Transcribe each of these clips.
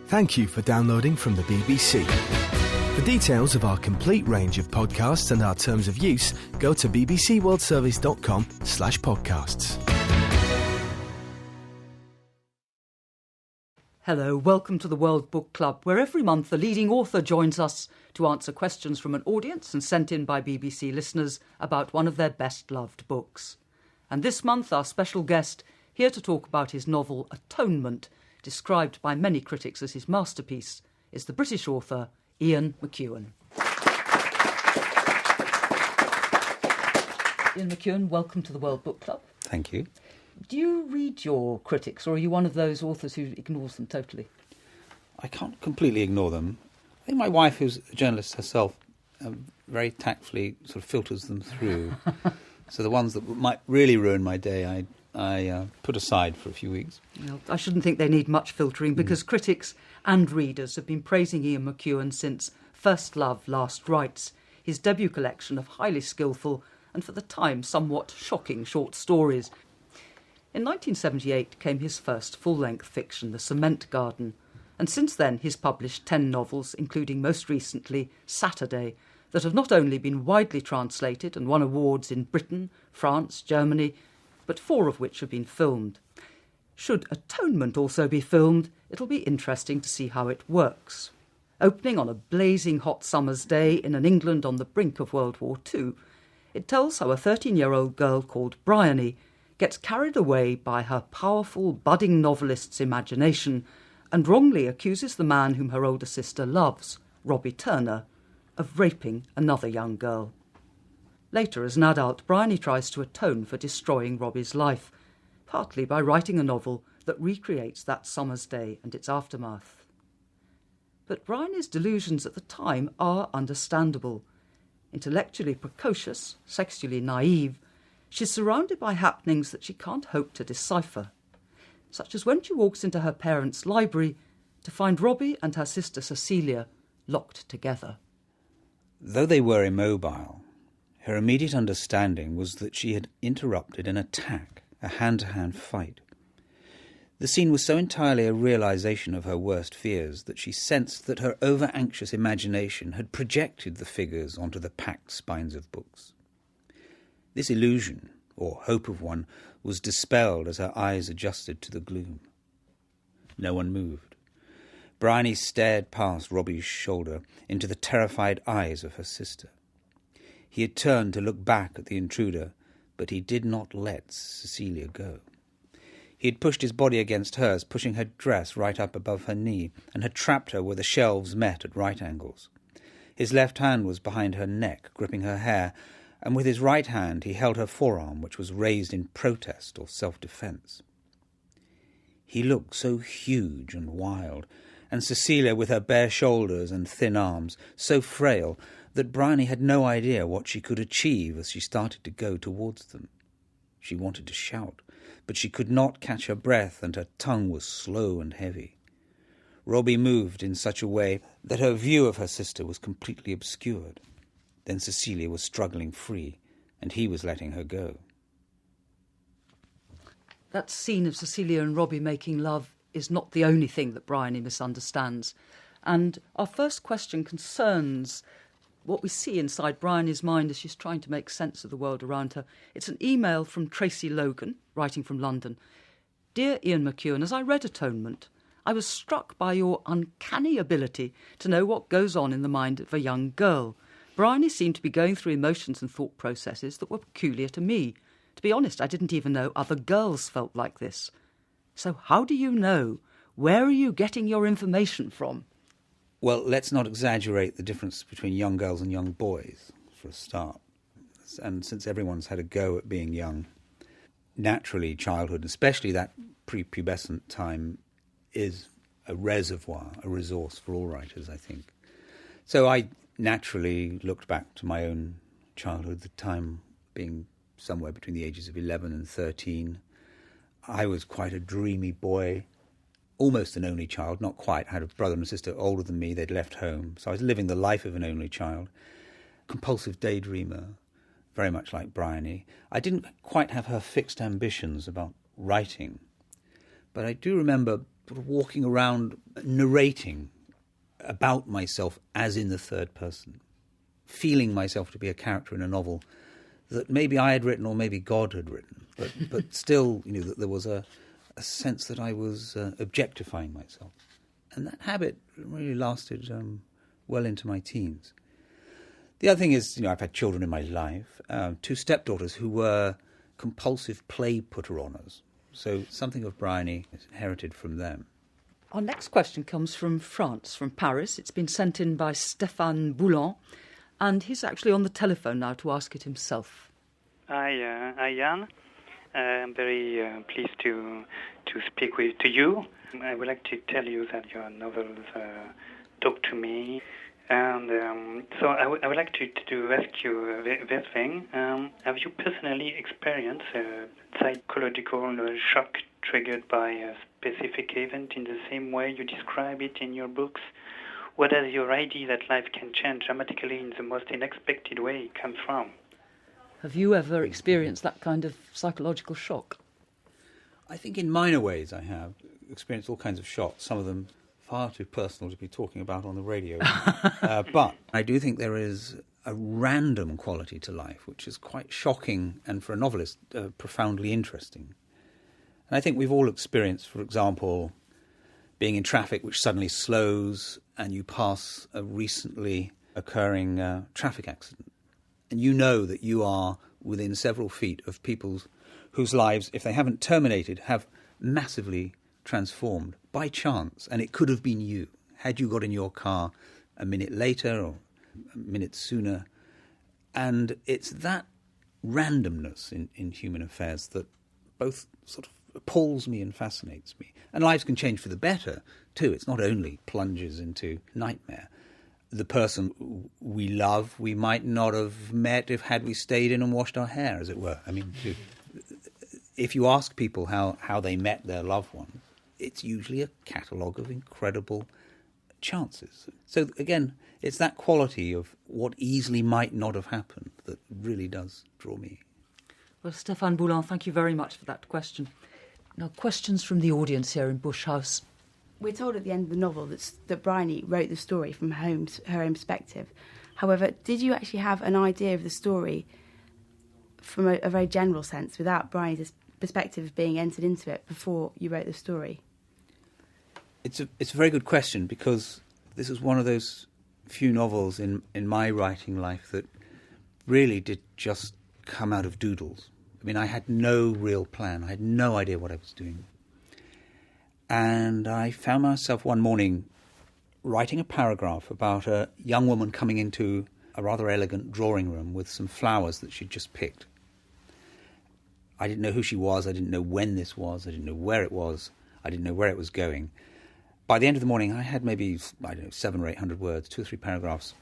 Thank you for downloading from the BBC. For details of our complete range of podcasts and our terms of use, go to bbcworldservice.com/podcasts. Hello, welcome to the World Book Club, where every month a leading author joins us to answer questions from an audience and sent in by BBC listeners about one of their best-loved books. And this month, our special guest, here to talk about his novel Atonement, described by many critics as his masterpiece, is the British author Ian McEwan. Ian McEwan, welcome to the World Book Club. Thank you. Do you read your critics, or are you one of those authors who ignores them totally? I can't completely ignore them. I think my wife, who's a journalist herself, very tactfully sort of filters them through. So the ones that might really ruin my day, I put aside for a few weeks. Well, I shouldn't think they need much filtering, because critics and readers have been praising Ian McEwan since First Love, Last Rites, his debut collection of highly skillful and, for the time, somewhat shocking short stories. In 1978 came his first full-length fiction, The Cement Garden, and since then he's published 10 novels, including most recently Saturday, that have not only been widely translated and won awards in Britain, France, Germany, but 4 of which have been filmed. Should Atonement also be filmed, it'll be interesting to see how it works. Opening on a blazing hot summer's day in an England on the brink of World War II, it tells how a 13-year-old girl called Bryony gets carried away by her powerful, budding novelist's imagination and wrongly accuses the man whom her older sister loves, Robbie Turner, of raping another young girl. Later, as an adult, Bryony tries to atone for destroying Robbie's life, partly by writing a novel that recreates that summer's day and its aftermath. But Bryony's delusions at the time are understandable. Intellectually precocious, sexually naive, she's surrounded by happenings that she can't hope to decipher, such as when she walks into her parents' library to find Robbie and her sister Cecilia locked together. Though they were immobile, her immediate understanding was that she had interrupted an attack, a hand-to-hand fight. The scene was so entirely a realization of her worst fears that she sensed that her over-anxious imagination had projected the figures onto the packed spines of books. This illusion, or hope of one, was dispelled as her eyes adjusted to the gloom. No one moved. Bryony stared past Robbie's shoulder into the terrified eyes of her sister. He had turned to look back at the intruder, but he did not let Cecilia go. He had pushed his body against hers, pushing her dress right up above her knee, and had trapped her where the shelves met at right angles. His left hand was behind her neck, gripping her hair, and with his right hand he held her forearm, which was raised in protest or self-defence. He looked so huge and wild, and Cecilia, with her bare shoulders and thin arms, so frail, that Bryony had no idea what she could achieve as she started to go towards them. She wanted to shout, but she could not catch her breath, and her tongue was slow and heavy. Robbie moved in such a way that her view of her sister was completely obscured. Then Cecilia was struggling free, and he was letting her go. That scene of Cecilia and Robbie making love is not the only thing that Bryony misunderstands. And our first question concerns what we see inside Bryony's mind as she's trying to make sense of the world around her. It's an email from Tracy Logan, writing from London. Dear Ian McEwan, as I read Atonement, I was struck by your uncanny ability to know what goes on in the mind of a young girl. Bryony seemed to be going through emotions and thought processes that were peculiar to me. To be honest, I didn't even know other girls felt like this. So how do you know? Where are you getting your information from? Well, let's not exaggerate the difference between young girls and young boys, for a start. And since everyone's had a go at being young, naturally childhood, especially that prepubescent time, is a reservoir, a resource for all writers, I think. So I naturally looked back to my own childhood, the time being somewhere between the ages of 11 and 13. I was quite a dreamy boy, almost an only child, not quite. I had a brother and a sister older than me. They'd left home. So I was living the life of an only child. Compulsive daydreamer, very much like Bryony. I didn't quite have her fixed ambitions about writing. But I do remember sort of walking around narrating about myself as in the third person, feeling myself to be a character in a novel that maybe I had written or maybe God had written, but still, that there was a sense that I was objectifying myself. And that habit really lasted well into my teens. The other thing is, I've had children in my life, 2 stepdaughters who were compulsive play putter-oners. So something of Bryony is inherited from them. Our next question comes from France, from Paris. It's been sent in by Stéphane Boulan, and he's actually on the telephone now to ask it himself. Hi, Jan. I'm very pleased to speak to you. I would like to tell you that your novels talk to me. And so I would like to ask you this thing. Have you personally experienced a psychological shock triggered by a specific event in the same way you describe it in your books? Where does your idea that life can change dramatically in the most unexpected way come from? Have you ever experienced that kind of psychological shock? I think in minor ways I have experienced all kinds of shocks, some of them far too personal to be talking about on the radio. But I do think there is a random quality to life, which is quite shocking and, for a novelist, profoundly interesting. And I think we've all experienced, for example, being in traffic which suddenly slows and you pass a recently occurring traffic accident. And you know that you are within several feet of people whose lives, if they haven't terminated, have massively transformed by chance. And it could have been you. Had you got in your car a minute later or a minute sooner. And it's that randomness in human affairs that both sort of appalls me and fascinates me. And lives can change for the better, too. It's not only plunges into nightmare. The person we love, we might not have met had we stayed in and washed our hair, as it were. I mean, if you ask people how they met their loved one, it's usually a catalogue of incredible chances. So, again, it's that quality of what easily might not have happened that really does draw me. Well, Stéphane Boulan, thank you very much for that question. Now, questions from the audience here in Bush House. We're told at the end of the novel that Bryony wrote the story from her own perspective. However, did you actually have an idea of the story from a very general sense, without Bryony's perspective being entered into it before you wrote the story? It's a very good question, because this is one of those few novels in my writing life that really did just come out of doodles. I mean, I had no real plan. I had no idea what I was doing. And I found myself one morning writing a paragraph about a young woman coming into a rather elegant drawing room with some flowers that she'd just picked. I didn't know who she was. I didn't know when this was. I didn't know where it was. I didn't know where it was going. By the end of the morning, I had maybe, 700 or 800 words, 2 or 3 paragraphs.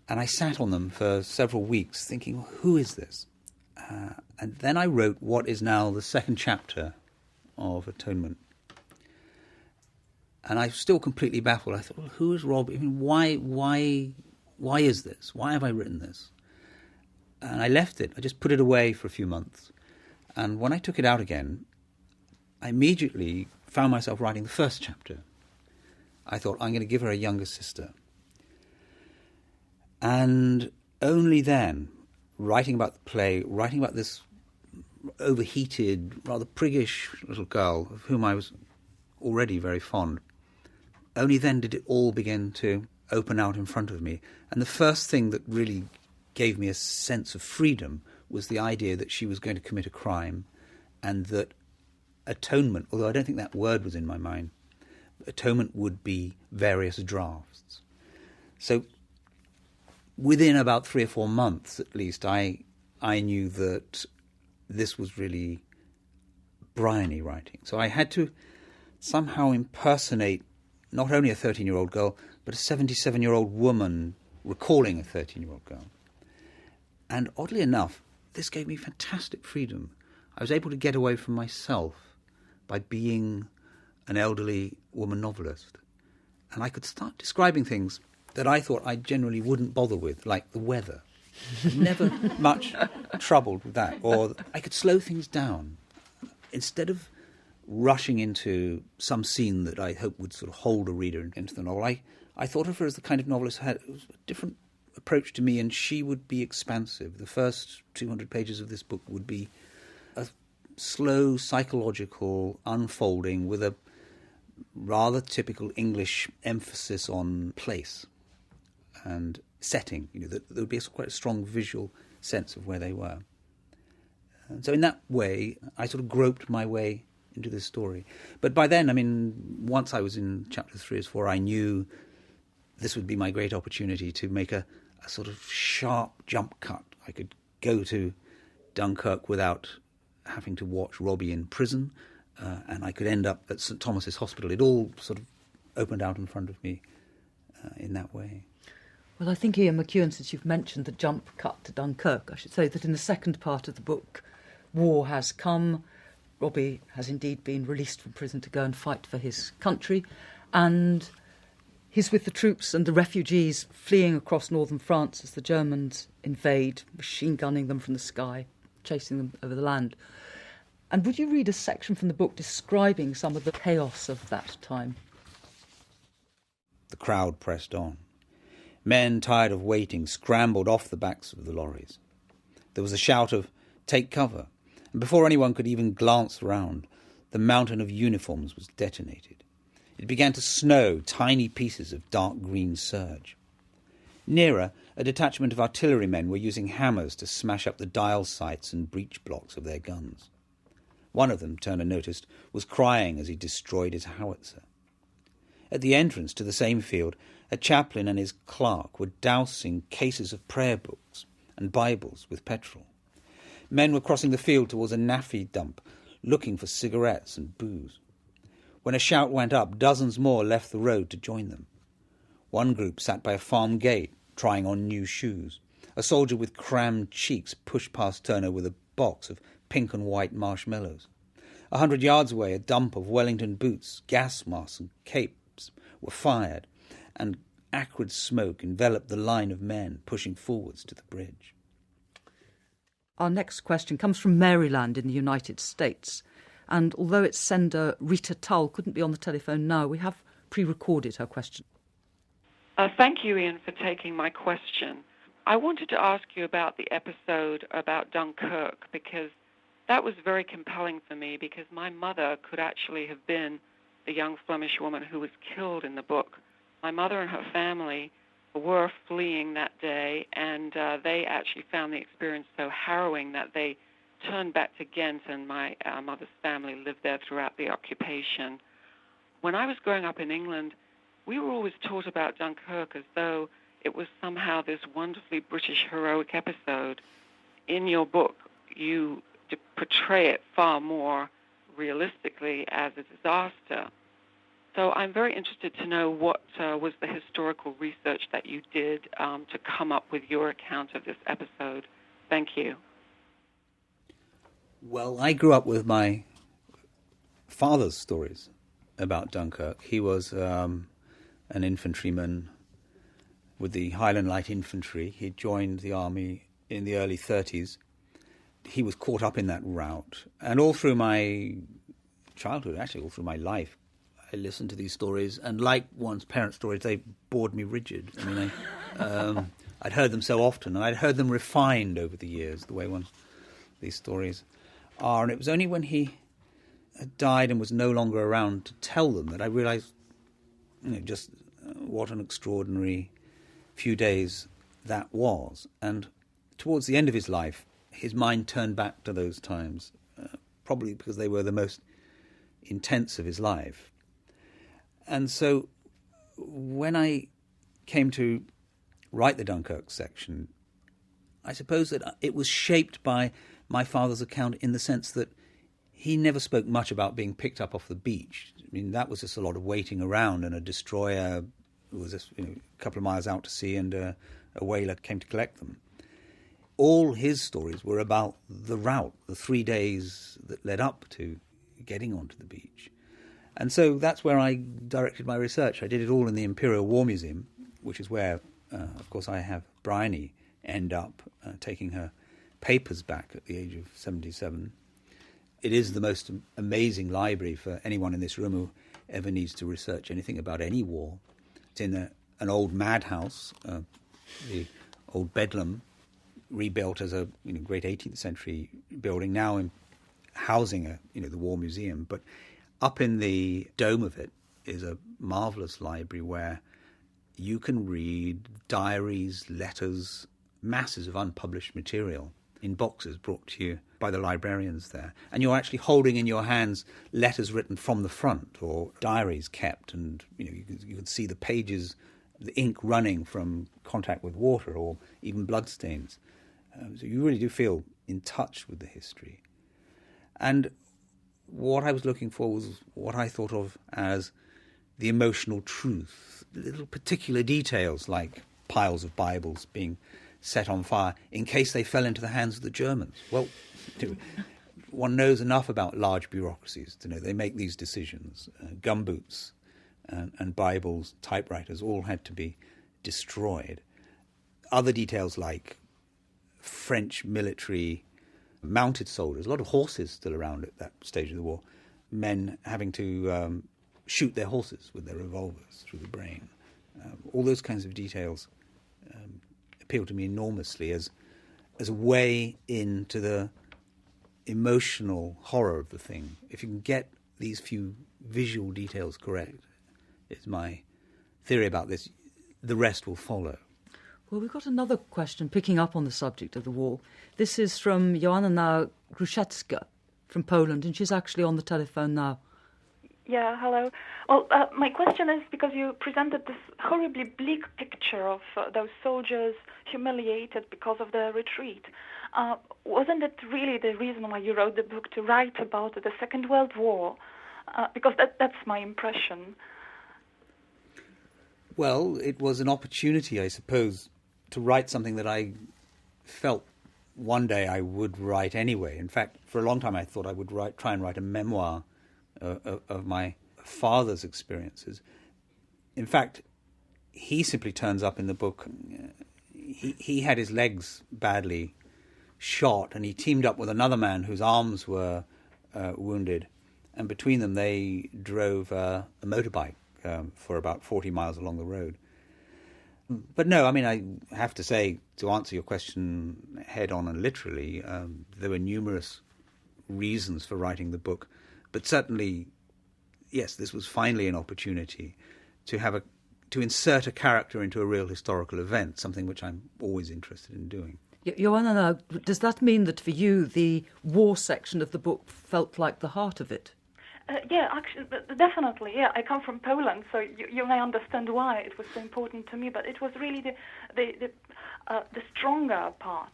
And I sat on them for several weeks thinking, well, who is this? And then I wrote what is now the second chapter of Atonement. And I'm still completely baffled. I thought, well, who is Rob? I mean, why is this? Why have I written this? And I left it. I just put it away for a few months. And when I took it out again, I immediately found myself writing the first chapter. I thought, I'm going to give her a younger sister. And only then, writing about the play, writing about this overheated, rather priggish little girl of whom I was already very fond, only then did it all begin to open out in front of me. And the first thing that really gave me a sense of freedom was the idea that she was going to commit a crime, and that atonement, although I don't think that word was in my mind, atonement would be various drafts. So within about 3 or 4 months at least, I knew that this was really Bryony writing. So I had to somehow impersonate not only a 13-year-old girl, but a 77-year-old woman recalling a 13-year-old girl. And oddly enough, this gave me fantastic freedom. I was able to get away from myself by being an elderly woman novelist. And I could start describing things that I thought I generally wouldn't bother with, like the weather. Never much troubled with that. Or I could slow things down. Instead of rushing into some scene that I hope would sort of hold a reader into the novel. I thought of her as the kind of novelist who had a different approach to me, and she would be expansive. The first 200 pages of this book would be a slow psychological unfolding with a rather typical English emphasis on place and setting. There would be quite a strong visual sense of where they were. And so in that way, I sort of groped my way into this story. But by then, once I was in chapter 3 or 4, I knew this would be my great opportunity to make a sort of sharp jump cut. I could go to Dunkirk without having to watch Robbie in prison, and I could end up at St Thomas's Hospital. It all sort of opened out in front of me in that way. Well, I think, Ian McEwan, since you've mentioned the jump cut to Dunkirk, I should say that in the second part of the book, war has come. Robbie has indeed been released from prison to go and fight for his country, and he's with the troops and the refugees fleeing across northern France as the Germans invade, machine gunning them from the sky, chasing them over the land. And would you read a section from the book describing some of the chaos of that time? The crowd pressed on. Men, tired of waiting, scrambled off the backs of the lorries. There was a shout of, "Take cover," and before anyone could even glance round, the mountain of uniforms was detonated. It began to snow tiny pieces of dark green serge. Nearer, a detachment of artillerymen were using hammers to smash up the dial sights and breech blocks of their guns. One of them, Turner noticed, was crying as he destroyed his howitzer. At the entrance to the same field, a chaplain and his clerk were dousing cases of prayer books and Bibles with petrol. Men were crossing the field towards a naffy dump, looking for cigarettes and booze. When a shout went up, dozens more left the road to join them. One group sat by a farm gate, trying on new shoes. A soldier with crammed cheeks pushed past Turner with a box of pink and white marshmallows. 100 yards away, a dump of Wellington boots, gas masks and capes were fired, and acrid smoke enveloped the line of men pushing forwards to the bridge. Our next question comes from Maryland in the United States. And although its sender, Rita Tull, couldn't be on the telephone now, we have pre-recorded her question. Thank you, Ian, for taking my question. I wanted to ask you about the episode about Dunkirk, because that was very compelling for me, because my mother could actually have been the young Flemish woman who was killed in the book. My mother and her family were fleeing that day, and they actually found the experience so harrowing that they turned back to Ghent, and my mother's family lived there throughout the occupation. When I was growing up in England, we were always taught about Dunkirk as though it was somehow this wonderfully British heroic episode. In your book, you portray it far more realistically as a disaster. So I'm very interested to know what was the historical research that you did to come up with your account of this episode. Thank you. Well, I grew up with my father's stories about Dunkirk. He was an infantryman with the Highland Light Infantry. He joined the army in the early 30s. He was caught up in that rout. And all through my childhood, actually all through my life, I listened to these stories, and like one's parents' stories, they bored me rigid. I'd heard them so often, and I'd heard them refined over the years, the way these stories are. And it was only when he had died and was no longer around to tell them that I realised just what an extraordinary few days that was. And towards the end of his life, his mind turned back to those times, probably because they were the most intense of his life. And so when I came to write the Dunkirk section, I suppose that it was shaped by my father's account in the sense that he never spoke much about being picked up off the beach. I mean, that was just a lot of waiting around, and a destroyer was just, a couple of miles out to sea, and a whaler came to collect them. All his stories were about the route, the 3 days that led up to getting onto the beach. And so that's where I directed my research. I did it all in the Imperial War Museum, which is where, of course, I have Bryony end up taking her papers back at the age of 77. it is the most amazing library for anyone in this room who ever needs to research anything about any war. It's in an old madhouse, the old Bedlam, rebuilt as a great 18th century building, now housing the War Museum. But up in the dome of it is a marvellous library where you can read diaries, letters, masses of unpublished material in boxes brought to you by the librarians there. And you're actually holding in your hands letters written from the front or diaries kept, and you can see the pages, the ink running from contact with water or even bloodstains. So you really do feel in touch with the history. And what I was looking for was what I thought of as the emotional truth, little particular details like piles of Bibles being set on fire in case they fell into the hands of the Germans. Well, one knows enough about large bureaucracies to know they make these decisions. Gumboots and Bibles, typewriters, all had to be destroyed. Other details like French military mounted soldiers, a lot of horses still around at that stage of the war, men having to shoot their horses with their revolvers through the brain. All those kinds of details appeal to me enormously as a way into the emotional horror of the thing. If you can get these few visual details correct, is my theory about this, the rest will follow. Well, we've got another question picking up on the subject of the war. This is from Joanna Gruszecka from Poland, and she's actually on the telephone now. Yeah, hello. Well, my question is because you presented this horribly bleak picture of those soldiers humiliated because of their retreat. Wasn't it really the reason why you wrote the book, to write about the Second World War? Because that's my impression. Well, it was an opportunity, I suppose, to write something that I felt one day I would write anyway. In fact, for a long time I thought I would try and write a memoir of my father's experiences. In fact, he simply turns up in the book. He had his legs badly shot, and he teamed up with another man whose arms were wounded, and between them they drove a motorbike for about 40 miles along the road. But no, I mean, I have to say, to answer your question head on and literally, there were numerous reasons for writing the book. But certainly, yes, this was finally an opportunity to insert a character into a real historical event, something which I'm always interested in doing. Joanna, does that mean that for you the war section of the book felt like the heart of it? Yeah, actually, definitely. Yeah, I come from Poland, so you may understand why it was so important to me. But it was really the stronger part,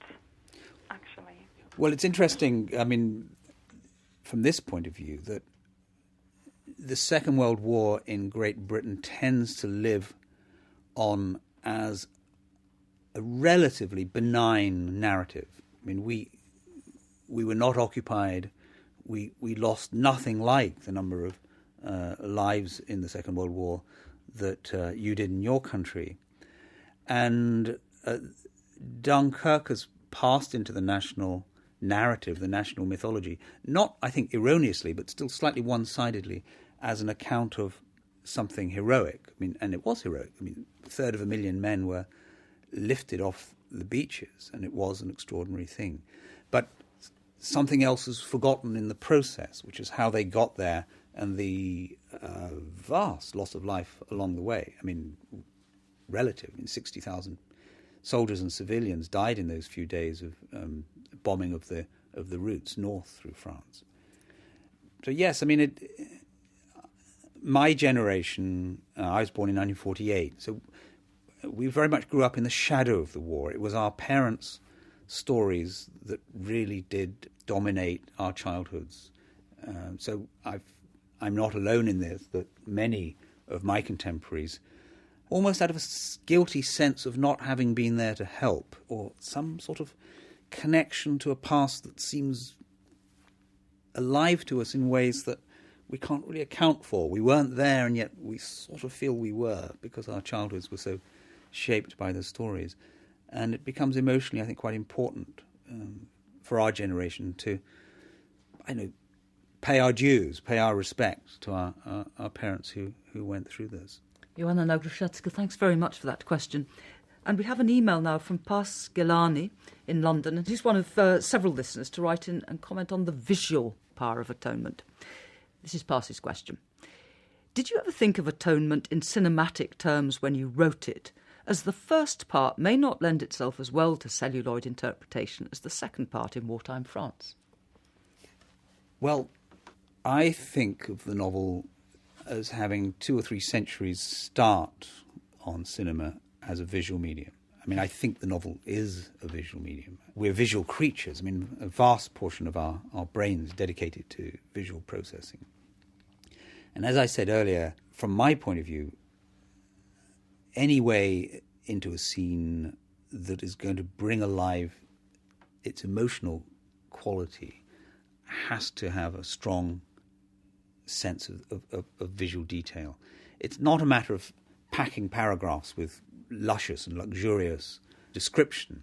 actually. Well, it's interesting. I mean, from this point of view, that the Second World War in Great Britain tends to live on as a relatively benign narrative. I mean, we were not occupied. We lost nothing like the number of lives in the Second World War that you did in your country. And Dunkirk has passed into the national narrative, the national mythology, not, I think, erroneously, but still slightly one-sidedly, as an account of something heroic. I mean, and it was heroic. I mean, 250,000 men were lifted off the beaches, and it was an extraordinary thing. But something else is forgotten in the process, which is how they got there and the vast loss of life along the way. I mean, relative. I mean, 60,000 soldiers and civilians died in those few days of bombing of the routes north through France. So yes, I mean, my generation, I was born in 1948, so we very much grew up in the shadow of the war. It was our parents' stories that really did dominate our childhoods. So I'm not alone in this, that many of my contemporaries, almost out of a guilty sense of not having been there to help, or some sort of connection to a past that seems alive to us in ways that we can't really account for. We weren't there, and yet we sort of feel we were, because our childhoods were so shaped by the stories. And it becomes emotionally, I think, quite important for our generation to, pay our dues, pay our respect to our parents who went through this. Joanna Nagruszewska, thanks very much for that question. And we have an email now from Pas Gilani in London, and he's one of several listeners to write in and comment on the visual power of Atonement. This is Pas's question. Did you ever think of Atonement in cinematic terms when you wrote it, as the first part may not lend itself as well to celluloid interpretation as the second part in wartime France? Well, I think of the novel as having 2 or 3 centuries start on cinema as a visual medium. I mean, I think the novel is a visual medium. We're visual creatures. I mean, a vast portion of our brain is dedicated to visual processing. And as I said earlier, from my point of view, any way into a scene that is going to bring alive its emotional quality has to have a strong sense of visual detail. It's not a matter of packing paragraphs with luscious and luxurious description.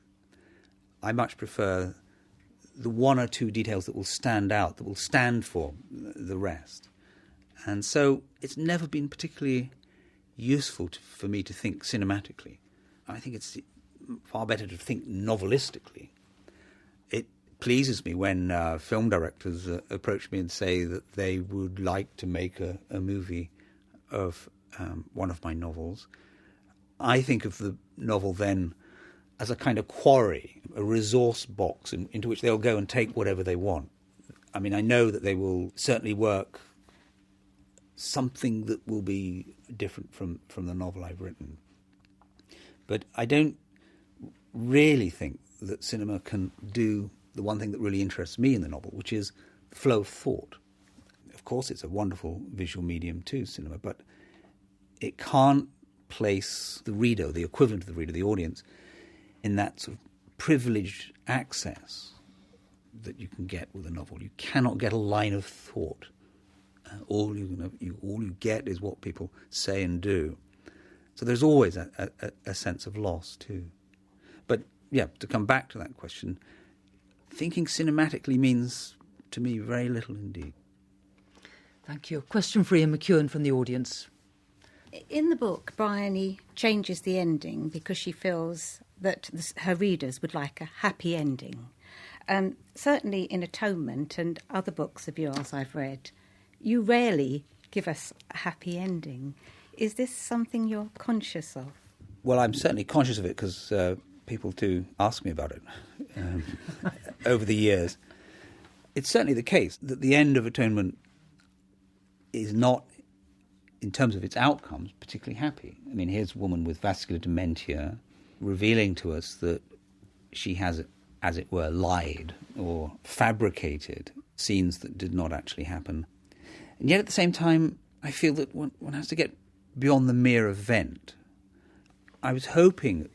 I much prefer the 1 or 2 details that will stand out, that will stand for the rest. And so it's never been particularly useful for me to think cinematically. I think it's far better to think novelistically. It pleases me when film directors approach me and say that they would like to make a movie of one of my novels. I think of the novel then as a kind of quarry, a resource box into which they'll go and take whatever they want. I mean, I know that they will certainly work something that will be different from the novel I've written. But I don't really think that cinema can do the one thing that really interests me in the novel, which is the flow of thought. Of course, it's a wonderful visual medium too, cinema, but it can't place the reader, the equivalent of the reader, the audience, in that sort of privileged access that you can get with a novel. You cannot get a line of thought. All you get is what people say and do. So there's always a sense of loss too. But yeah, to come back to that question, thinking cinematically means to me very little indeed. Thank you. Question for Ian McEwan from the audience. In the book, Bryony changes the ending because she feels that her readers would like a happy ending. Certainly in Atonement and other books of yours I've read, you rarely give us a happy ending. Is this something you're conscious of? Well, I'm certainly conscious of it because people do ask me about it over the years. It's certainly the case that the end of Atonement is not, in terms of its outcomes, particularly happy. I mean, here's a woman with vascular dementia revealing to us that she has, as it were, lied or fabricated scenes that did not actually happen. And yet at the same time, I feel that one has to get beyond the mere event. I was hoping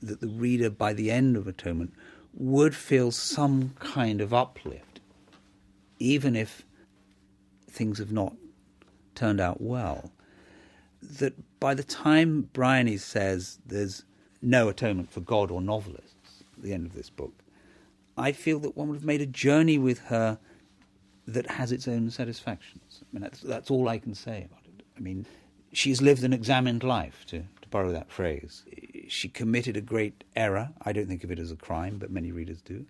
that the reader, by the end of Atonement, would feel some kind of uplift, even if things have not turned out well. That by the time Bryony says there's no atonement for God or novelists at the end of this book, I feel that one would have made a journey with her that has its own satisfactions. I mean, that's all I can say about it. I mean, she's lived an examined life, to borrow that phrase. She committed a great error. I don't think of it as a crime, but many readers do.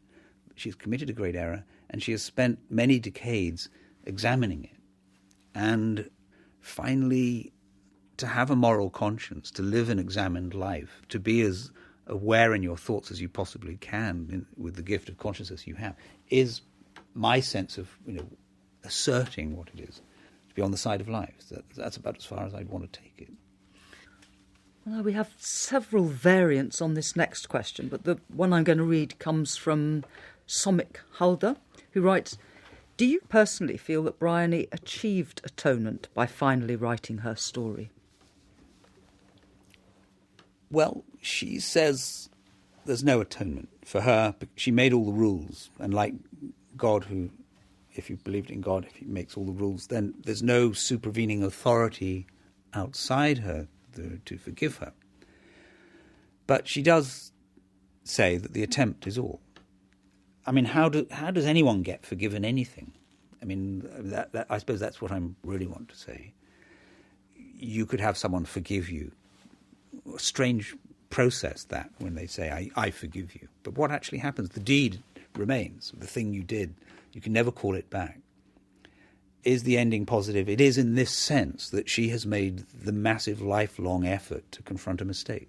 She's committed a great error, and she has spent many decades examining it. And finally, to have a moral conscience, to live an examined life, to be as aware in your thoughts as you possibly can with the gift of consciousness you have, is my sense of asserting what it is to be on the side of life. That's about as far as I'd want to take it. Well, we have several variants on this next question, but the one I'm going to read comes from Somik Halder, who writes, do you personally feel that Bryony achieved atonement by finally writing her story? Well, she says there's no atonement for her. She made all the rules, and like God, who, if you believed in God, if he makes all the rules, then there's no supervening authority outside her to forgive her. But she does say that the attempt is all. I mean, how does anyone get forgiven anything? I mean, I suppose that's what I really want to say. You could have someone forgive you. A strange process that when they say, I forgive you. But what actually happens? The deed remains. The thing you did, you can never call it back. Is the ending positive? It is in this sense that she has made the massive lifelong effort to confront a mistake.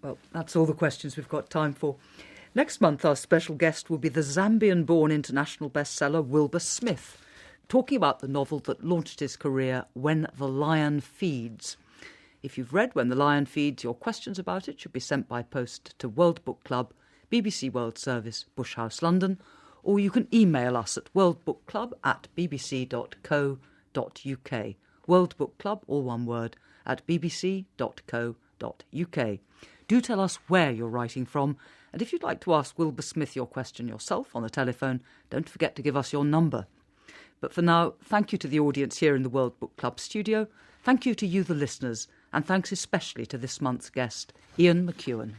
Well, that's all the questions we've got time for. Next month, our special guest will be the Zambian-born international bestseller Wilbur Smith, talking about the novel that launched his career, When the Lion Feeds. If you've read When the Lion Feeds, your questions about it should be sent by post to World Book Club, BBC World Service, Bush House, London, or you can email us at worldbookclub@bbc.co.uk. World Book Club, all one word, at bbc.co.uk. Do tell us where you're writing from, and if you'd like to ask Wilbur Smith your question yourself on the telephone, don't forget to give us your number. But for now, thank you to the audience here in the World Book Club studio, thank you to you, the listeners, and thanks especially to this month's guest, Ian McEwan.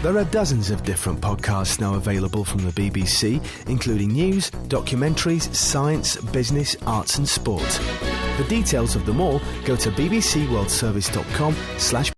There are dozens of different podcasts now available from the BBC, including news, documentaries, science, business, arts and sport. For details of them all, go to bbcworldservice.com/podcasts.